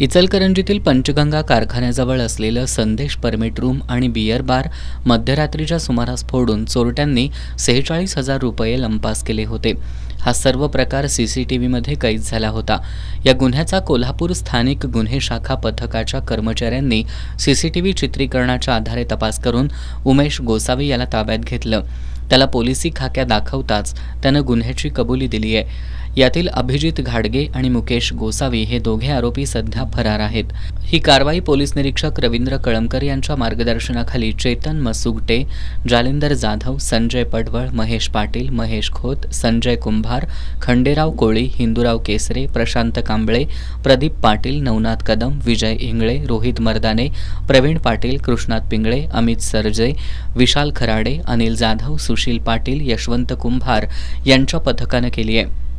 इचलकरंजीतील पंचगंगा कारखान्याजवळ असलेलं संदेश permit room आणि बियर बार मध्यरात्रीच्या सुमारास फोडून चोरट्यांनी 46,000 रुपये लंपास केले होते. हा सर्व प्रकार सीसीटीव्हीमध्ये कैद झाला होता. या गुन्ह्याचा कोल्हापूर स्थानिक गुन्हे शाखा पथकाच्या कर्मचाऱ्यांनी सीसीटीव्ही चित्रीकरणाच्या आधारे तपास करून उमेश गोसावी याला ताब्यात घेतलं. त्याला पोलिसी खाक्या दाखवताच त्यानं गुन्ह्याची कबुली दिली आहे. यातील अभिजित घाडगे आणि मुकेश गोसावी हे दोघे आरोपी सध्या फरार आहेत. ही कारवाई पोलीस निरीक्षक रवींद्र कळमकर यांच्या मार्गदर्शनाखाली चेतन मसुगटे, जालिंदर जाधव, संजय पडवळ, महेश पाटील, महेश खोत, संजय कुंभार, खंडेराव कोळी, हिंदूराव केसरे, प्रशांत कांबळे, प्रदीप पाटील, नवनाथ कदम, विजय इंगळे, रोहित मर्दाने, प्रवीण पाटील, कृष्णात पिंगळे, अमित सरजे, विशाल खराडे, अनिल जाधव, सुशील पाटील, यशवंत कुंभार यांच्या पथकानं केली आहे.